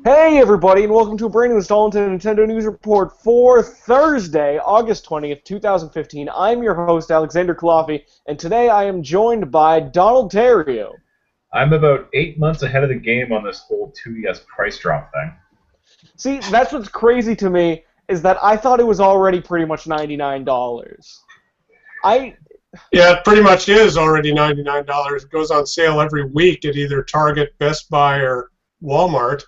Hey everybody, and welcome to a brand new installment of Nintendo News Report for Thursday, August 20th, 2015. I'm your host, Alexander Kalafi, and today I am joined by Donald Terrio. I'm about 8 months ahead of the game on this whole 2DS price drop thing. See, that's what's crazy to me, is that I thought it was already pretty much $99. Yeah, it pretty much is already $99. It goes on sale every week at either Target, Best Buy, or Walmart.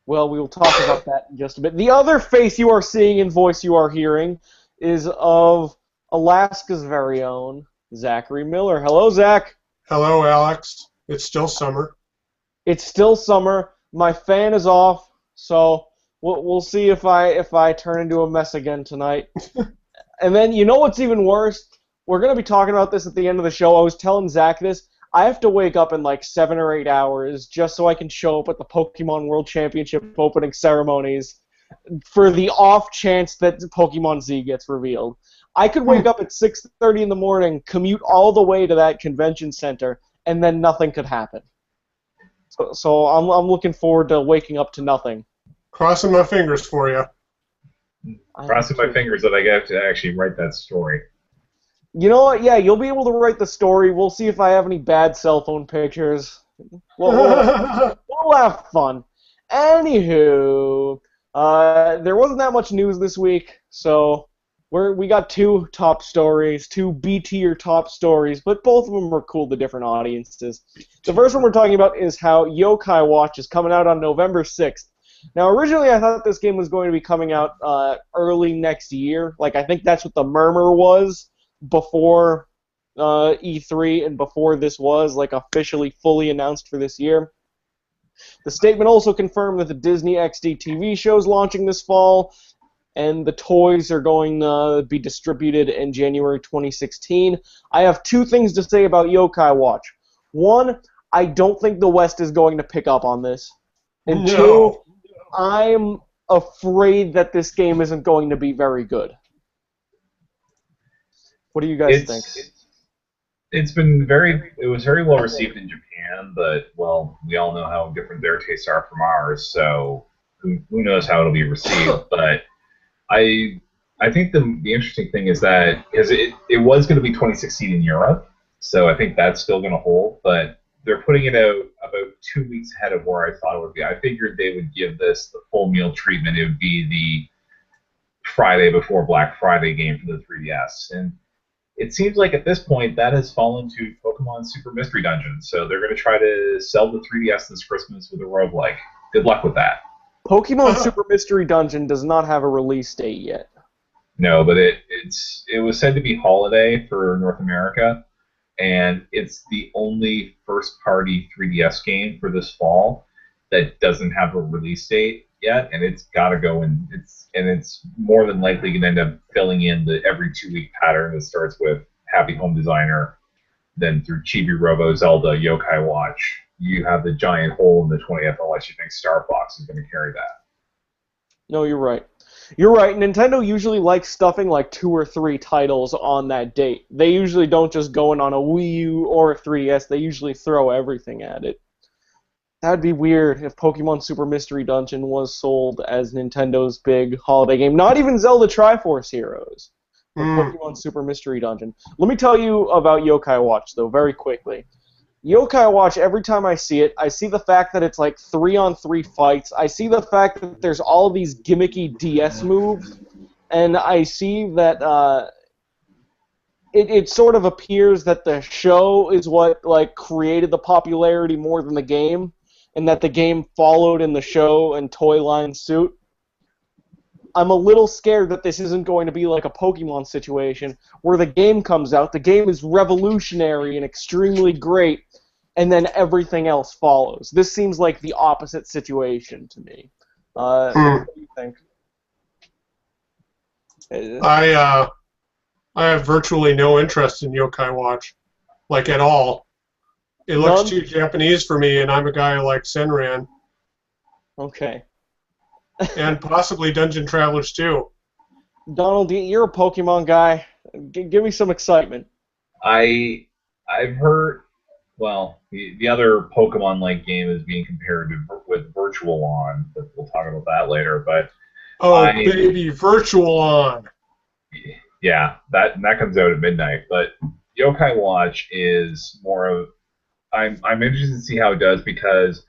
Well, we will talk about that in just a bit. The other face you are seeing and voice you are hearing is of Alaska's very own, Zachary Miller. Hello, Zach. Hello, Alex. It's still summer. It's still summer. My fan is off, so we'll see if I turn into a mess again tonight. And then, you know what's even worse? We're going to be talking about this at the end of the show. I was telling Zach this. I have to wake up in like 7 or 8 hours just so I can show up at the Pokemon World Championship opening ceremonies for the off chance that Pokemon Z gets revealed. I could wake up at 6:30 in the morning, commute all the way to that convention center, and then nothing could happen. So I'm looking forward to waking up to nothing. Crossing my fingers for you. Crossing my fingers that I get to actually write that story. You know what? Yeah, you'll be able to write the story. We'll see if I have any bad cell phone pictures. We'll have fun. Anywho, there wasn't that much news this week, so we got two top stories, two B-tier top stories, but both of them were cool to different audiences. The first one we're talking about is how Yokai Watch is coming out on November 6th. Now, originally I thought this game was going to be coming out early next year. Like, I think that's what the murmur was before E3 and before this was like officially fully announced for this year. The statement also confirmed that the Disney XD TV show is launching this fall, and the toys are going to be distributed in January 2016. I have two things to say about Yokai Watch. One, I don't think the West is going to pick up on this. And two, I'm afraid that this game isn't going to be very good. What do you guys think? It was very well received in Japan, but, well, we all know how different their tastes are from ours, so who knows how it'll be received. But I think the interesting thing is that, because it was going to be 2016 in Europe, so I think that's still going to hold, but they're putting it out about 2 weeks ahead of where I thought it would be. I figured they would give this the full meal treatment. It would be the Friday before Black Friday game for the 3DS, and it seems like at this point that has fallen to Pokemon Super Mystery Dungeon, so they're going to try to sell the 3DS this Christmas with a roguelike. Good luck with that. Pokemon Super Mystery Dungeon does not have a release date yet. No, but it was said to be holiday for North America, and it's the only first-party 3DS game for this fall that doesn't have a release date yet, and it's got to go in. It's more than likely going to end up filling in the every 2-week pattern that starts with Happy Home Designer, then through Chibi Robo, Zelda, Yokai Watch. You have the giant hole in the 20th, unless you think Star Fox is going to carry that. No, you're right. You're right. Nintendo usually likes stuffing like 2 or 3 titles on that date. They usually don't just go in on a Wii U or a 3DS. They usually throw everything at it. That'd be weird if Pokemon Super Mystery Dungeon was sold as Nintendo's big holiday game. Not even Zelda Triforce Heroes, but Pokemon Super Mystery Dungeon. Let me tell you about Yokai Watch, though, very quickly. Yokai Watch, every time I see it, I see the fact that it's like 3-on-3 fights. I see the fact that there's all these gimmicky DS moves, and I see that it sort of appears that the show is what like created the popularity more than the game, and that the game followed in the show and toy line suit. I'm a little scared that this isn't going to be like a Pokemon situation where the game comes out, the game is revolutionary and extremely great, and then everything else follows. This seems like the opposite situation to me. What do you think? I have virtually no interest in Yokai Watch, like at all. It looks too Japanese for me, and I'm a guy who likes Senran. Okay. And possibly Dungeon Travelers too. Donald, you're a Pokemon guy. Give me some excitement. I've heard well, the other Pokemon-like game is being compared with Virtual On, but we'll talk about that later. But Oh, I, baby, Virtual On. yeah, that comes out at midnight. But Yokai Watch is more of I'm interested to see how it does because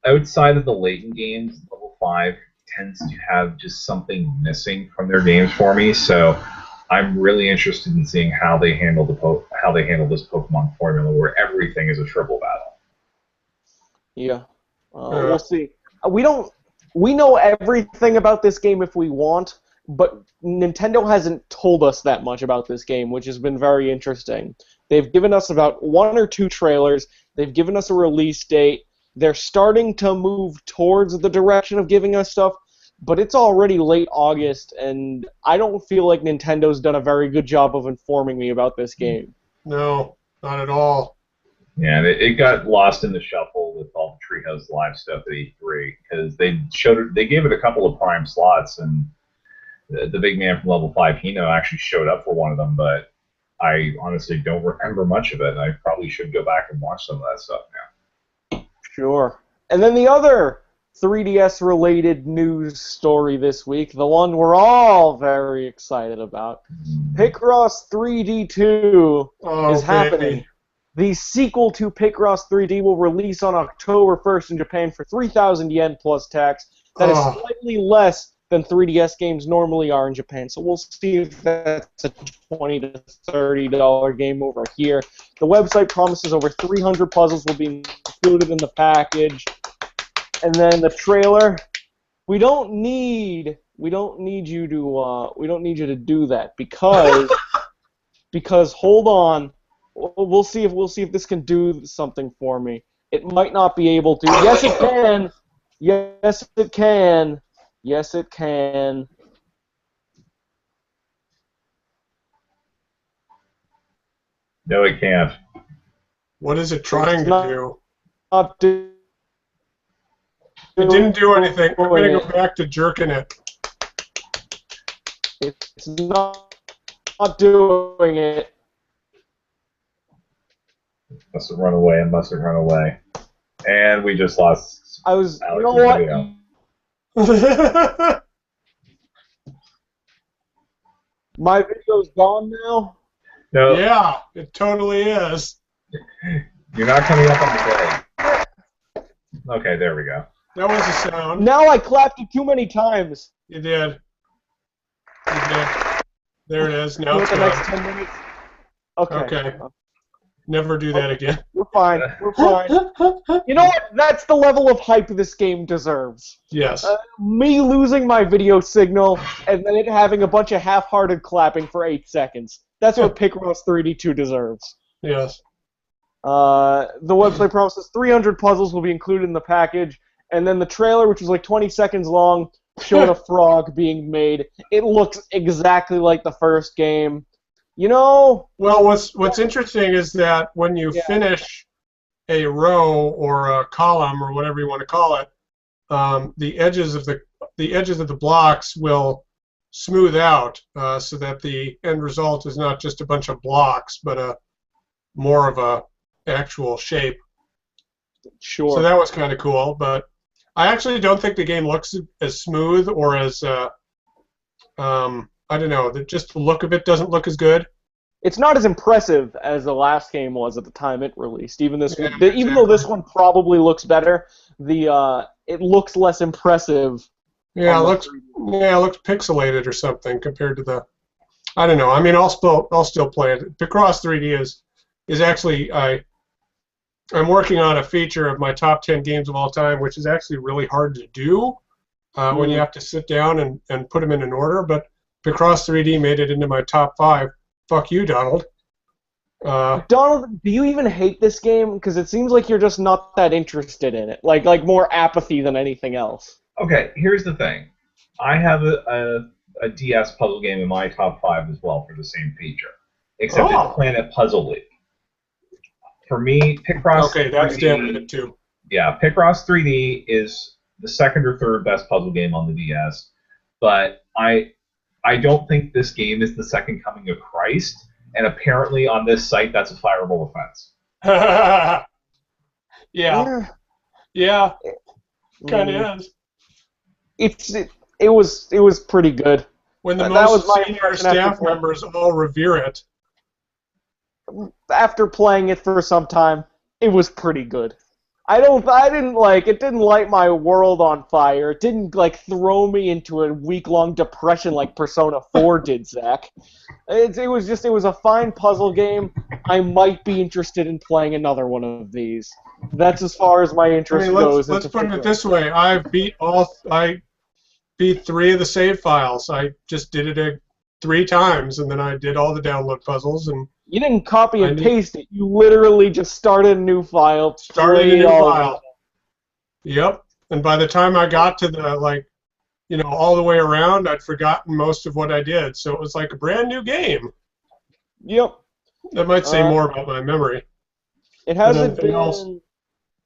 outside of the Layton games, level 5 tends to have just something missing from their games for me. So I'm really interested in seeing how they handle how they handle this Pokemon formula where everything is a triple battle. Yeah, we'll see. We don't. We know everything about this game if we want, but Nintendo hasn't told us that much about this game, which has been very interesting. They've given us about 1 or 2 trailers. They've given us a release date. They're starting to move towards the direction of giving us stuff, but it's already late August, and I don't feel like Nintendo's done a very good job of informing me about this game. No, not at all. Yeah, and it got lost in the shuffle with all the Treehouse Live stuff at E3 because they gave it a couple of prime slots, and the big man from Level 5, Hino, actually showed up for one of them, but I honestly don't remember much of it. I probably should go back and watch some of that stuff now. Sure. And then the other 3DS-related news story this week, the one we're all very excited about, Picross 3D2 is happening. The sequel to Picross 3D will release on October 1st in Japan for 3,000 yen plus tax. That is slightly less than 3DS games normally are in Japan, so we'll see if that's a $20 to $30 game over here. The website promises over 300 puzzles will be included in the package. And then the trailer, we don't need you to do that because hold on. We'll see if this can do something for me. It might not be able to. Yes, it can. Yes, it can. Yes, it can. No, it can't. What is it trying to do? It It didn't do anything. I'm going to go back to jerking it. It's not doing it. Must have run away and must have run away. And we just lost You know video. what? My video's gone now? No. Yeah, it totally is. You're not coming up on the play. Okay, there we go. That was a sound. Now I clapped it too many times. You did. You did. There it is. Now it's the gone. next 10 minutes. Okay. Never do that again. We're fine. We're fine. You know what? That's the level of hype this game deserves. Yes. Me losing my video signal and then it having a bunch of half-hearted clapping for 8 seconds. That's what Picross 3D2 deserves. Yes. The website promises 300 puzzles will be included in the package, and then the trailer, which was like 20 seconds long, showed a frog being made. It looks exactly like the first game. You know... Well, what's interesting is that when you finish a row or a column or whatever you want to call it, the edges of the blocks will smooth out so that the end result is not just a bunch of blocks, but more of a actual shape. Sure. So that was kind of cool, but I actually don't think the game looks as smooth or as I don't know. Just the look of it doesn't look as good. It's not as impressive as the last game was at the time it released. Even this, exactly. Even though this one probably looks better, it looks less impressive. Yeah, it looks pixelated or something compared to the. I don't know. I mean, I'll still play it. Picross 3D is actually I'm working on a feature of my top 10 games of all time, which is actually really hard to do when you have to sit down and put them in an order. But Picross 3D made it into my top 5. Fuck you, Donald. Donald, do you even hate this game? Because it seems like you're just not that interested in it. Like more apathy than anything else. Okay, here's the thing. I have a DS puzzle game in my top 5 as well for the same feature, except it's Planet Puzzle League. For me, Picross. Okay, that's 3D, damn it too. Yeah, Picross 3D is the second or third best puzzle game on the DS, but I don't think this game is the second coming of Christ, and apparently on this site that's a fireable offense. Yeah, yeah, kind Mm, of is. it was pretty good. When the That was most my senior impression after staff members all revere it. playing it for some time. It was pretty good. It didn't light my world on fire. It didn't like throw me into a week-long depression like Persona 4 did, Zach. It was a fine puzzle game. I might be interested in playing another one of these. That's as far as my I interest mean, goes let's into put it figuring. this way. I beat 3 of the save files. I just did it 3 times, and then I did all the download puzzles and You didn't copy I and paste it. You literally just started a new file, started a played new all of it. file. Yep. And by the time I got to the all the way around, I'd forgotten most of what I did. So it was like a brand new game. Yep. That might say Uh, more about my memory It than hasn't anything else. been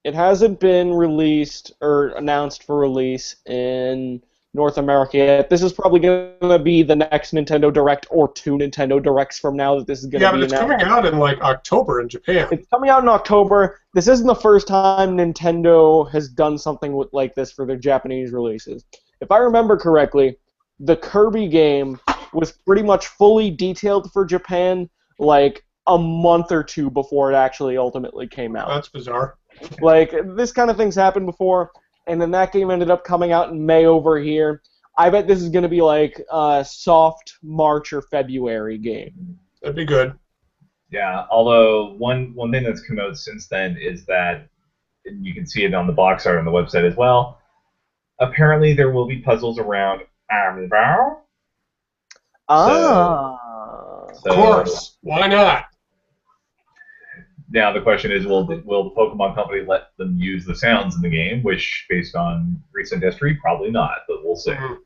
it hasn't been released or announced for release in North America yet. This is probably going to be the next Nintendo Direct or 2 Nintendo Directs from now that this is going to Yeah, but be it's announced. coming out in like October in Japan. It's coming out in October. This isn't the first time Nintendo has done something like this for their Japanese releases. If I remember correctly, the Kirby game was pretty much fully detailed for Japan like a month or two before it actually ultimately came out. That's bizarre. Like, this kind of thing's happened before, and then that game ended up coming out in May over here. I bet this is going to be like a soft March or February game. That'd be good. Yeah, although one thing that's come out since then is that, and you can see it on the box art on the website as well, apparently there will be puzzles around Amiibo. Of course. Why not? Now the question is, will the Pokemon Company let them use the sounds in the game? Which, based on recent history, probably not. But we'll see. Mhm.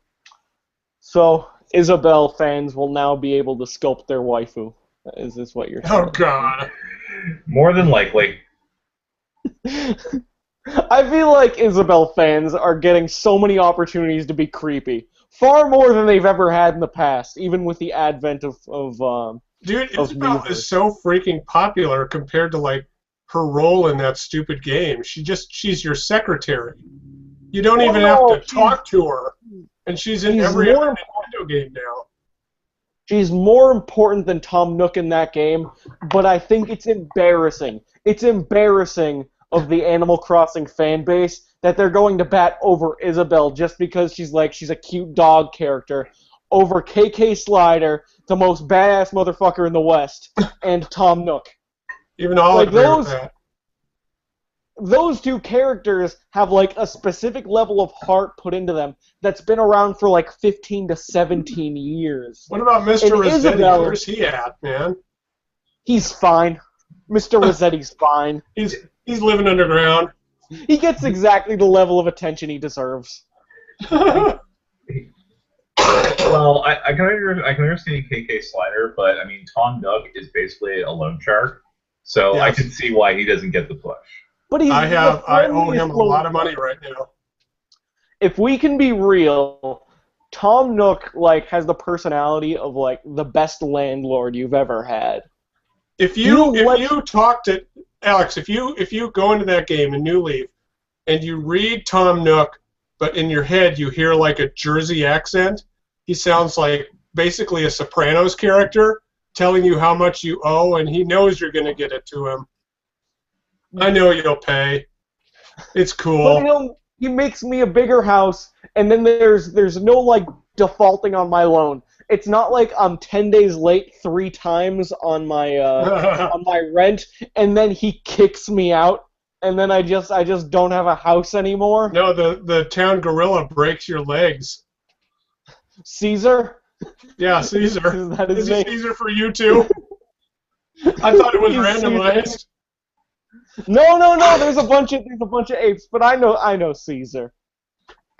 So, Isabelle fans will now be able to sculpt their waifu. Is this what you're saying? Oh, God. More than likely. I feel like Isabelle fans are getting so many opportunities to be creepy. Far more than they've ever had in the past, even with the advent of Dude, of Isabelle Miku. is so freaking popular compared to, like, her role in that stupid game. She's your secretary. You don't even have to talk to her. And she's in every other Nintendo game now. She's more important than Tom Nook in that game, but I think it's embarrassing. It's embarrassing of the Animal Crossing fan base that they're going to bat over Isabelle just because she's a cute dog character over KK Slider, the most badass motherfucker in the West, and Tom Nook. Even I'll Like, agree with that. Those two characters have like a specific level of heart put into them that's been around for like 15 to 17 years. What about Mr. And Rossetti? Isabelle- Where's he at, man? He's fine. Mr. Rossetti's fine. He's living underground. He gets exactly the level of attention he deserves. Well, I can understand KK Slider, but I mean Tom Nook is basically a loan shark, so I Yes. can see why he doesn't get the push. But he's I owe him a lot of money right now. If we can be real, Tom Nook like has the personality of like the best landlord you've ever had. If you talk to Alex, if you go into that game in New Leaf and you read Tom Nook, but in your head you hear like a Jersey accent, he sounds like basically a Sopranos character telling you how much you owe, and he knows you're going to get it to him. I know you'll pay. It's cool. But he makes me a bigger house, and then there's no like defaulting on my loan. It's not like I'm 10 days late 3 times on my on my rent, and then he kicks me out, and then I just don't have a house anymore. No, the town gorilla breaks your legs. Caesar? Yeah, Caesar. That is Is me. it Caesar for you too? I thought it was He's randomized. No. There's a bunch of apes, but I know Caesar.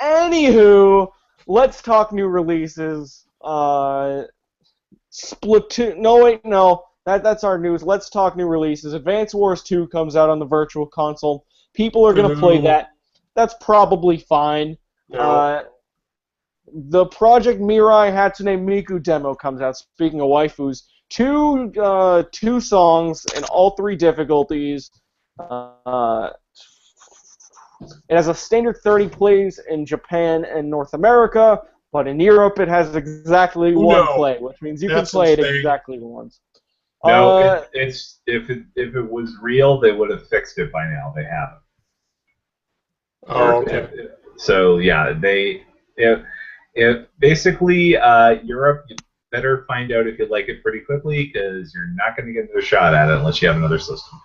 Anywho, let's talk new releases. Splatoon. No. That's our news. Let's talk new releases. Advance Wars 2 comes out on the Virtual Console. People are gonna play that. That's probably fine. No. The Project Mirai Hatsune Miku demo comes out. Speaking of waifus, two songs in all three difficulties. It has a standard 30 plays in Japan and North America, but in Europe it has exactly one No, play, which means you can that's play it insane. exactly once. No, it's if it was real, they would have fixed it by now. They haven't. Oh, okay. So yeah, if basically Europe, you better find out if you like it pretty quickly because you're not going to get another shot at it unless you have another system.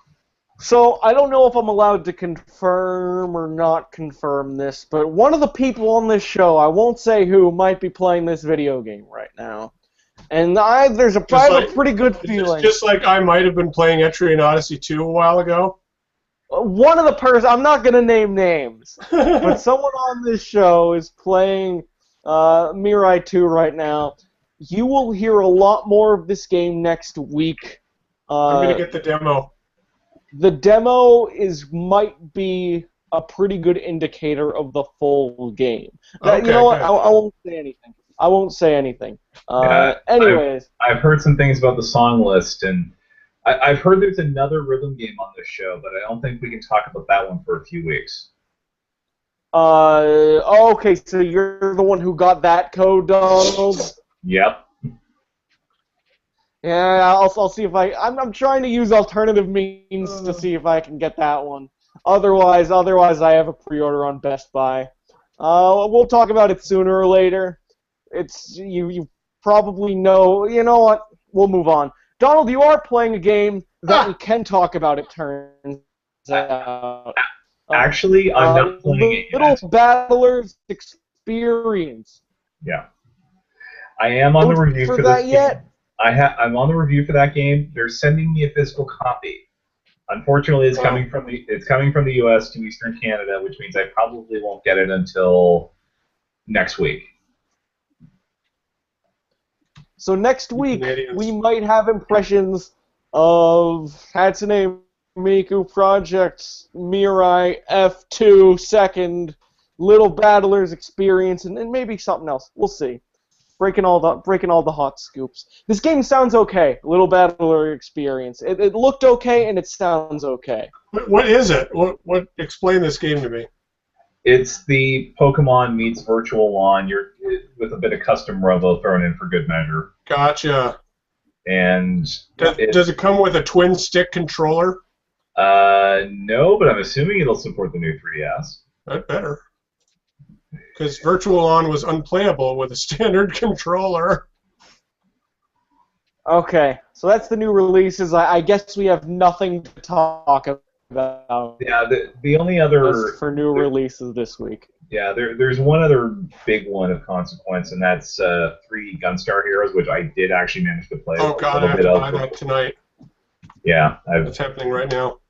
So I don't know if I'm allowed to confirm or not confirm this, but one of the people on this show, I won't say who, might be playing this video game right now. And I have a pretty good feeling. Just like I might have been playing Etrian Odyssey 2 a while ago. One of the I'm not going to name names, but someone on this show is playing Mirai 2 right now. You will hear a lot more of this game next week. I'm going to get the demo. The demo might be a pretty good indicator of the full game. Okay, you know what? good. I won't say anything. I won't say anything. Anyways. I've heard some things about the song list, and I've heard there's another rhythm game on this show, but I don't think we can talk about that one for a few weeks. Okay, so you're the one who got that code, Donald? Yep. Yeah, I'll see if I'm trying to use alternative means to see if I can get that one. Otherwise I have a pre-order on Best Buy. We'll talk about it sooner or later. You probably know. You know what? We'll move on. Donald, you are playing a game that we can talk about. It turns out. Actually, I'm not playing it yet. Little Battlers Experience. Yeah. I am on the review for that this yet? game. I'm on the review for that game. They're sending me a physical copy. Unfortunately, it's coming from the U.S. to Eastern Canada, which means I probably won't get it until next week. So next week we might have impressions of Hatsune Miku Project, Mirai F2 Second, Little Battlers Experience, and maybe something else. We'll see. Breaking all the hot scoops. This game sounds okay. Little Battler Experience. It looked okay and it sounds okay. What is it? What? Explain this game to me. It's the Pokemon meets Virtual Lawn. You're with a bit of custom robo thrown in for good measure. Gotcha. And does it come with a twin stick controller? No, but I'm assuming it'll support the new 3DS. That better. Because Virtual On was unplayable with a standard controller. Okay, so that's the new releases. I guess we have nothing to talk about. Yeah, the only other for new releases this week. Yeah, there's one other big one of consequence, and that's 3 Gunstar Heroes, which I did actually manage to play. Oh God, I have to buy that tonight. Yeah, that's happening right now.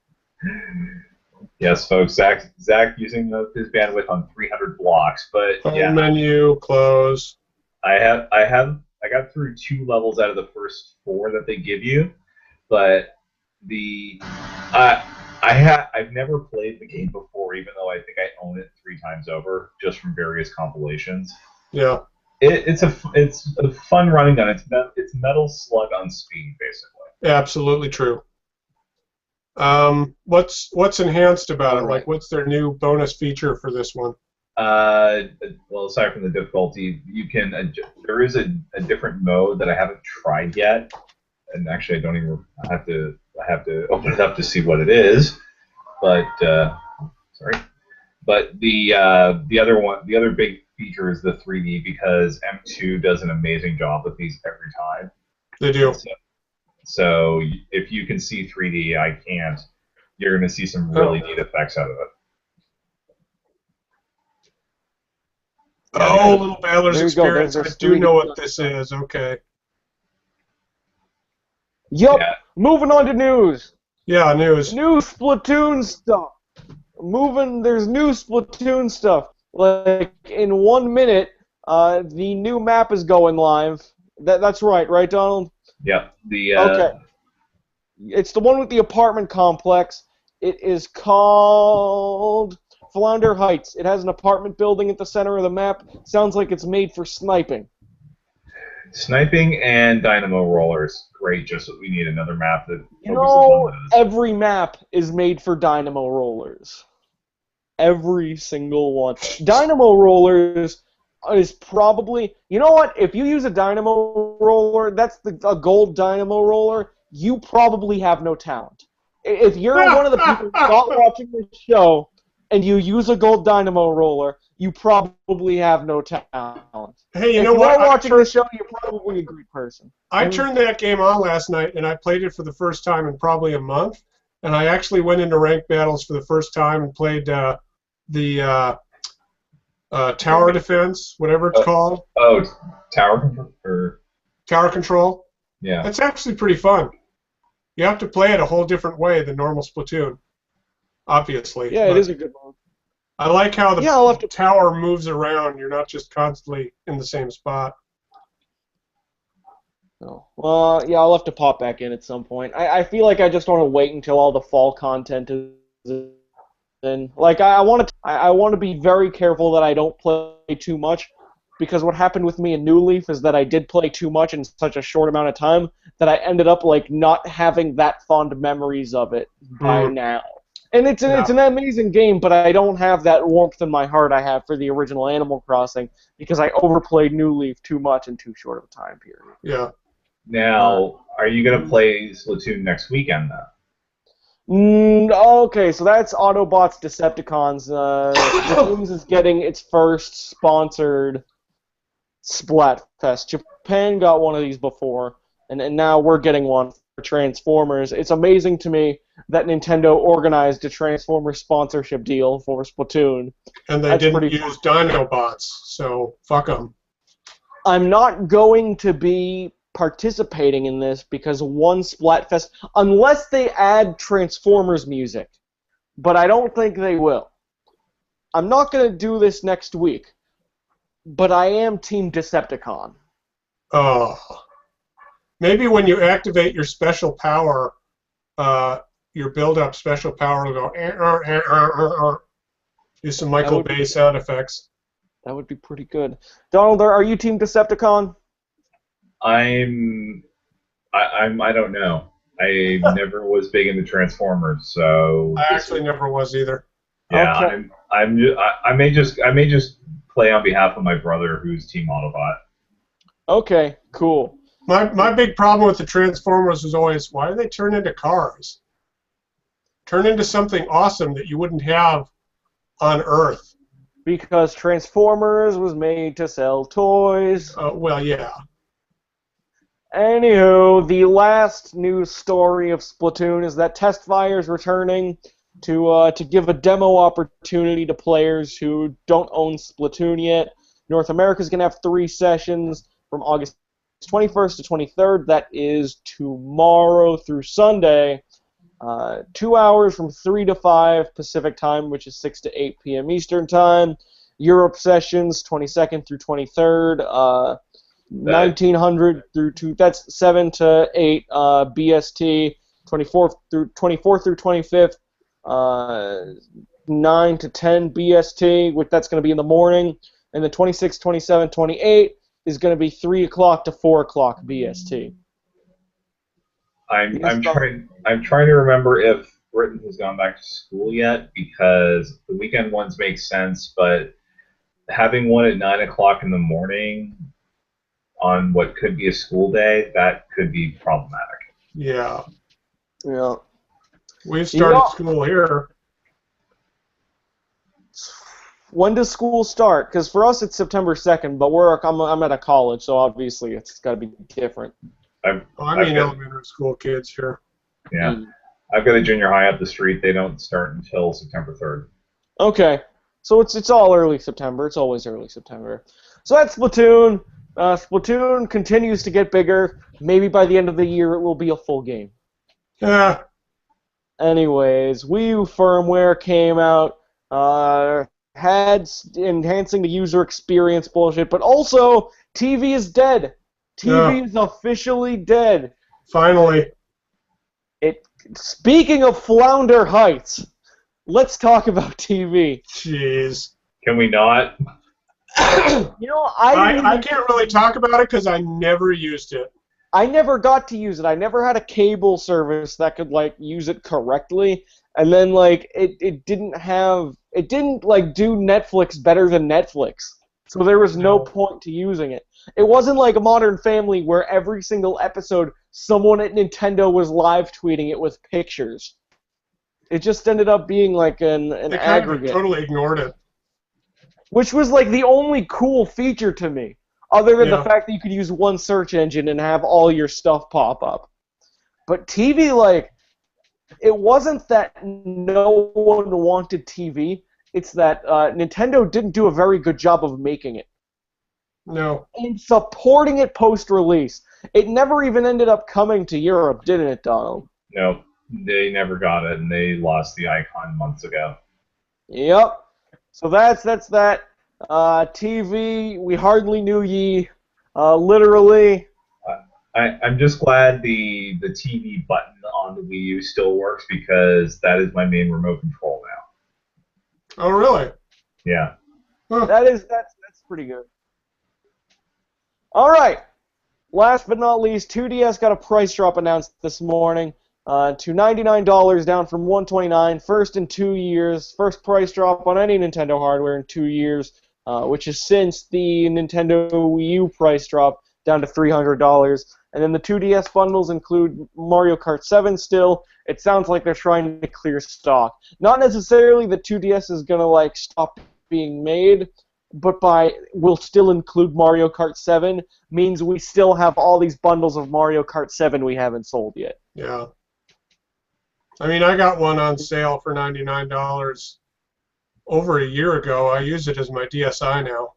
Yes, folks. Zach using his bandwidth on 300 blocks, but Home menu, close. I got through 2 levels out of the first 4 that they give you, but I've never played the game before, even though I think I own it 3 times over, just from various compilations. Yeah. It's a fun running gun. It's Metal Slug on speed, basically. Absolutely true. What's enhanced about it? Like, what's their new bonus feature for this one? Well, aside from the difficulty, you can. There is a different mode that I haven't tried yet, and actually, I have to open it up to see what it is. But sorry. But the other big feature is the 3D, because M2 does an amazing job with these every time. They do. So if you can see 3D, I can't. You're going to see some really neat effects out of it. Oh, Little Battlers Experience. I do know what this is. Okay. Yup. Yeah. Moving on to news. Yeah, news. New Splatoon stuff. There's new Splatoon stuff. Like, in 1 minute, the new map is going live. That's right, Donald? Yeah. Okay. It's the one with the apartment complex. It is called Flounder Heights. It has an apartment building at the center of the map. Sounds like it's made for sniping. Sniping and dynamo rollers. Great, just what we need. Another map that You focuses on know, those. every map is made for dynamo rollers. Every single one. Dynamo rollers is probably... You know what? If you use a dynamo roller, that's a gold dynamo roller, you probably have no talent. If you're one of the people not watching this show and you use a gold dynamo roller, you probably have no talent. Hey, you if know you're what? watching the show, you're probably a great person. I turned that game on last night, and I played it for the first time in probably a month. And I actually went into ranked battles for the first time and played the tower defense, whatever it's called. Oh, tower or Tower control. yeah. It's actually pretty fun. You have to play it a whole different way than normal Splatoon, obviously. Yeah, it is a good one. I like how the I'll have to... tower moves around. You're not just constantly in the same spot. Oh. Well, yeah, I'll have to pop back in at some point. I feel like I just want to wait until all the fall content is in. Like, I want to be very careful that I don't play too much, because what happened with me in New Leaf is that I did play too much in such a short amount of time that I ended up like not having that fond memories of it by now. And it's an amazing game, but I don't have that warmth in my heart I have for the original Animal Crossing because I overplayed New Leaf too much in too short of a time period. Yeah. Now, are you going to play Splatoon next weekend, though? Okay, so that's Autobots Decepticons. Splatoon is getting its first sponsored Splatfest. Japan got one of these before, and now we're getting one for Transformers. It's amazing to me that Nintendo organized a Transformers sponsorship deal for Splatoon. And they didn't use Dinobots, so fuck them. I'm not going to be participating in this because one Splatfest, unless they add Transformers music, but I don't think they will. I'm not going to do this next week, but I am Team Decepticon. Oh. Maybe when you activate your special power, your build-up special power will go do some Michael Bay sound effects. That would be pretty good. Donald, are you Team Decepticon? I don't know. I never was big into Transformers, so I actually never was either. Yeah, okay. I may just play on behalf of my brother, who's Team Autobot. Okay, cool. My big problem with the Transformers was always, why do they turn into cars? Turn into something awesome that you wouldn't have on Earth. Because Transformers was made to sell toys. Well, yeah. Anywho, the last news story of Splatoon is that Testfire is returning to give a demo opportunity to players who don't own Splatoon yet. North America is going to have 3 sessions from August 21st to 23rd. That is tomorrow through Sunday. 2 hours from 3 to 5 Pacific time, which is 6 to 8 p.m. Eastern time. Europe sessions 22nd through 23rd. 1900 through 2. That's 7 to 8 BST. 24th through 25th. 9 to 10 BST, which that's going to be in the morning, and then 26, 27, 28 is going to be 3 o'clock to 4 o'clock BST. I'm trying to remember if Britain has gone back to school yet, because the weekend ones make sense, but having one at 9 o'clock in the morning on what could be a school day, that could be problematic. Yeah. Yeah. We started school here. When does school start? Because for us it's September 2nd, but I'm at a college, so obviously it's got to be different. Elementary school kids here. Yeah. I've got a junior high up the street. They don't start until September 3rd. Okay. So it's all early September. It's always early September. So that's Splatoon. Splatoon continues to get bigger. Maybe by the end of the year it will be a full game. Yeah. Anyways, Wii U firmware came out, had enhancing the user experience bullshit, but also TV is dead. TV is officially dead. Finally. Speaking of Flounder Heights, let's talk about TV. Jeez. Can we not? You know, I can't really talk about it because I never used it. I never got to use it. I never had a cable service that could like use it correctly. And then like it didn't like do Netflix better than Netflix. So there was no No. point to using it. It wasn't like a Modern Family where every single episode someone at Nintendo was live tweeting it with pictures. It just ended up being like an They kind of aggregate, totally ignored it. which was like the only cool feature to me, other than the Yeah. fact that you could use one search engine and have all your stuff pop up. But TV, like, it wasn't that no one wanted TV. It's that Nintendo didn't do a very good job of making it No. and supporting it post-release. It never even ended up coming to Europe, didn't it, Donald? No, they never got it, and they lost the icon months ago. Yep. So that's that. TV, we hardly knew ye. Literally. I'm just glad the TV button on the Wii U still works because that is my main remote control now. Oh, really? Yeah. Huh. That's pretty good. All right. Last but not least, 2DS got a price drop announced this morning to $99, down from $129. First in 2 years. First price drop on any Nintendo hardware in 2 years, which is since the Nintendo Wii U price drop down to $300. And then the 2DS bundles include Mario Kart 7 still. It sounds like they're trying to clear stock. Not necessarily that 2DS is going to like stop being made, but will still include Mario Kart 7 means we still have all these bundles of Mario Kart 7 we haven't sold yet. Yeah. I mean, I got one on sale for $99 over a year ago. I use it as my DSi now.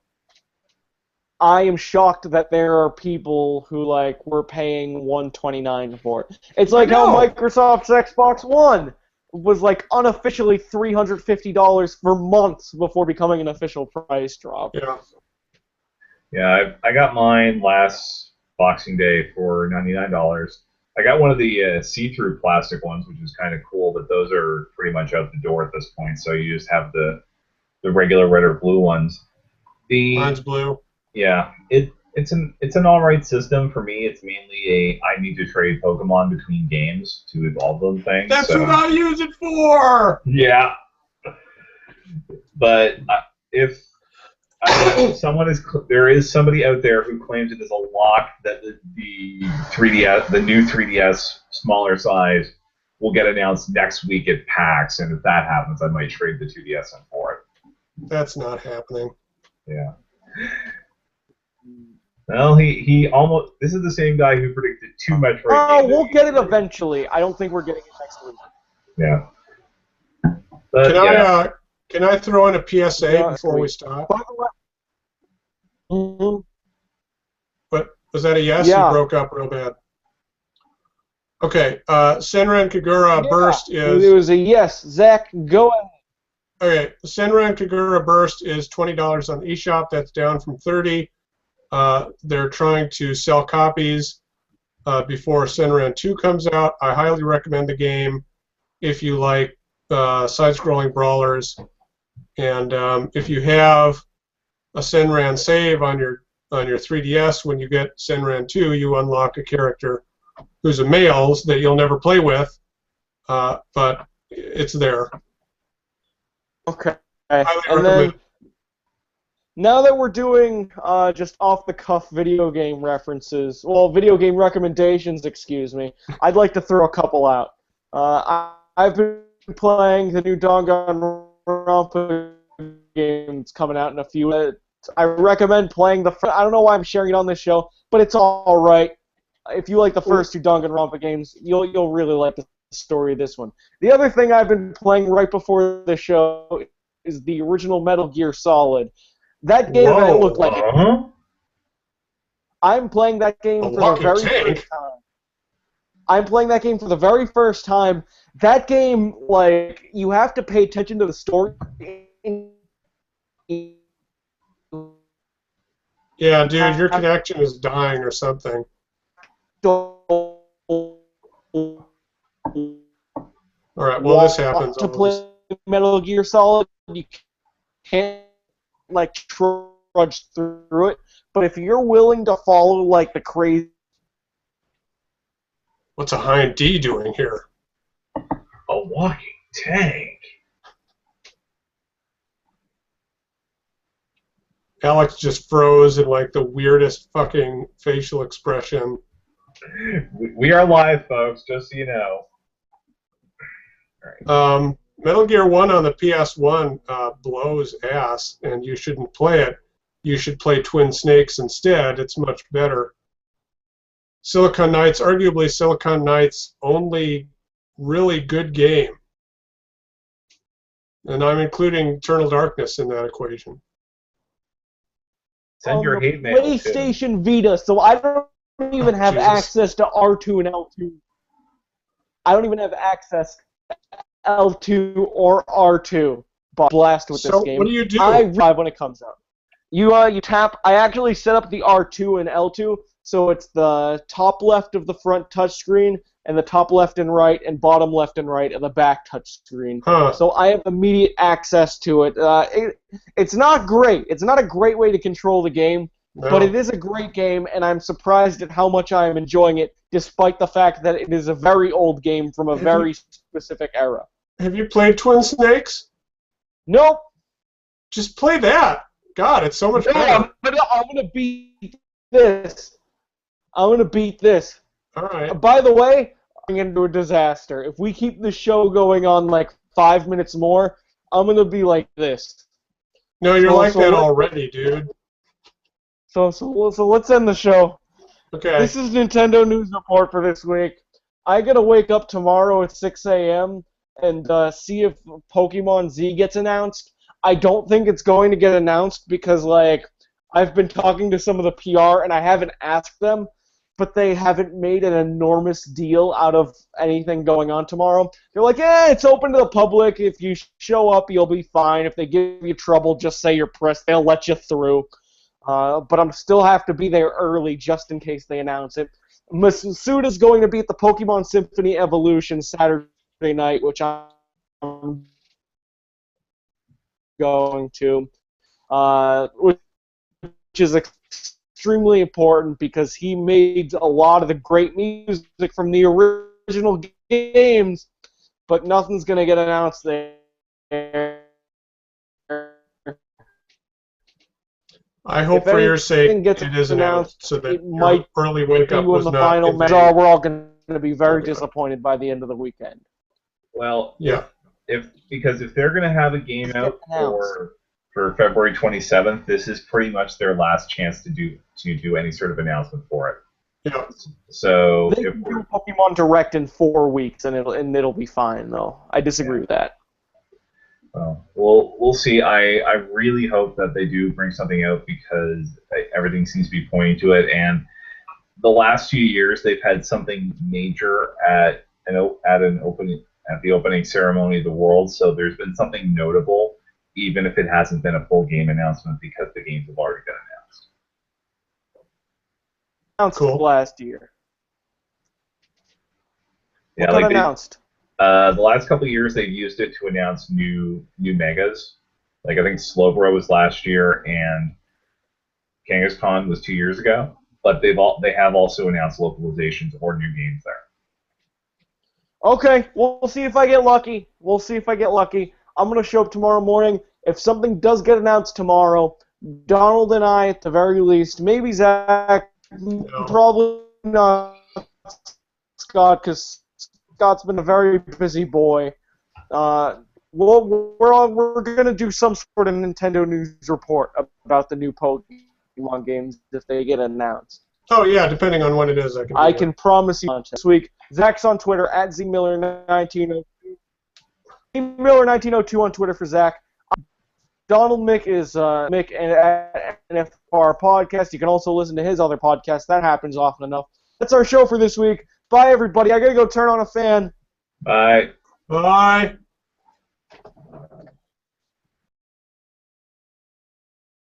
I am shocked that there are people who like were paying $129 for it. It's like how Microsoft's Xbox One was like unofficially $350 for months before becoming an official price drop. Yeah. Yeah, I got mine last Boxing Day for $99. I got one of the see-through plastic ones, which is kind of cool, but those are pretty much out the door at this point, so you just have the regular red or blue ones. Mine's blue. Yeah, it's an all right system for me. It's mainly I need to trade Pokemon between games to evolve them things. That's what I use it for. Yeah, but if there is somebody out there who claims it is a lock that the 3DS, the new 3DS smaller size, will get announced next week at PAX, and if that happens, I might trade the 2DS in for it. That's not happening. Yeah. Well, he almost. This is the same guy who predicted two Metroid games. Oh, we'll get it eventually. I don't think we're getting it next week. Yeah. But, Can I throw in a PSA before we stop? Mm-hmm. What was that? A yes? Yeah. You broke up real bad. Okay. Senran Kagura Burst is. It was a yes. Zach, go ahead. Okay. Senran Kagura Burst is $20 on the eShop. That's down from $30. They're trying to sell copies before Senran 2 comes out. I highly recommend the game if you like side-scrolling brawlers, and if you have a Senran save on your 3DS, when you get Senran 2, you unlock a character who's a male that you'll never play with, but it's there. Okay. Highly And recommend. then, now that we're doing just off-the-cuff video game references, well, video game recommendations, excuse me, I'd like to throw a couple out. I've been playing the new Danganronpa game that's coming out in a few minutes. I recommend playing I don't know why I'm sharing it on this show, but it's all right. If you like the first two Danganronpa games, you'll really like the story of this one. The other thing I've been playing right before the show is the original Metal Gear Solid. That game looked like it. I'm playing that game for the very first time. I'm playing that game for the very first time. That game, like, you have to pay attention to the story. Yeah, dude, your connection is dying or something. All right, well, this happens. To play Metal Gear Solid, you can't like trudge through it. But if you're willing to follow like the crazy, What's a Hind D doing here? A walking tank. Alex just froze in like the weirdest fucking facial expression. We are live, folks, just so you know. All right. Metal Gear 1 on the PS1 blows ass, and you shouldn't play it. You should play Twin Snakes instead. It's much better. Silicon Knights, arguably Silicon Knights' only really good game. And I'm including Eternal Darkness in that equation. Send your hate mail. PlayStation Vita, so I don't even have access to R2 and L2. I don't even have access to L2 or R2. But blast with this game. So what do you do? I drive when it comes out. You tap. I actually set up the R2 and L2, so it's the top left of the front touchscreen and the top left and right and bottom left and right of the back touchscreen. Huh. So I have immediate access to it. It's not great. It's not a great way to control the game, but it is a great game, and I'm surprised at how much I am enjoying it, despite the fact that it is a very old game from a very specific era. Have you played Twin Snakes? Nope. Just play that. God, it's so much better. I'm gonna beat this. I'm gonna beat this. All right. By the way, I'm into a disaster. If we keep the show going on like 5 minutes more, I'm gonna be like this. No, you're like that already, dude. So let's end the show. Okay. This is Nintendo News Report for this week. I gotta wake up tomorrow at 6 a.m. and see if Pokemon Z gets announced. I don't think it's going to get announced because, like, I've been talking to some of the PR and I haven't asked them, but they haven't made an enormous deal out of anything going on tomorrow. They're like, it's open to the public. If you show up, you'll be fine. If they give you trouble, just say you're pressed. They'll let you through. But I'm still have to be there early just in case they announce it. Masuda's going to be at the Pokemon Symphony Evolution Saturday night, which I'm going to, which is extremely important because he made a lot of the great music from the original games, but nothing's going to get announced there. I hope for your sake it is announced so that your early wake-up was not final match. We're all going to be very disappointed by the end of the weekend. Well, yeah. Because if they're going to have a game out for February 27th, this is pretty much their last chance to do any sort of announcement for it. Yeah. So they can do Pokemon Direct in 4 weeks, and it'll be fine. Though I disagree with that. Well, we'll see. I really hope that they do bring something out because everything seems to be pointing to it. And the last few years, they've had something major at the opening ceremony of the World, so there's been something notable, even if it hasn't been a full game announcement because the games have already been announced. Cool. Last year. Yeah, what got announced? The last couple of years, they've used it to announce new megas. Like I think Slowbro was last year, and Kangaskhan was 2 years ago. But they have also announced localizations or new games there. Okay, we'll see if I get lucky. I'm going to show up tomorrow morning. If something does get announced tomorrow, Donald and I, at the very least, maybe Zach, probably not Scott, because Scott's been a very busy boy. We're going to do some sort of Nintendo news report about the new Pokemon games if they get announced. Oh, yeah, depending on when it is. I can promise you this week. Zach's on Twitter, at ZMiller1902. ZMiller1902 on Twitter for Zach. Donald Mick is Mick and NFR Podcast. You can also listen to his other podcast. That happens often enough. That's our show for this week. Bye, everybody. I got to go turn on a fan. Bye. Bye.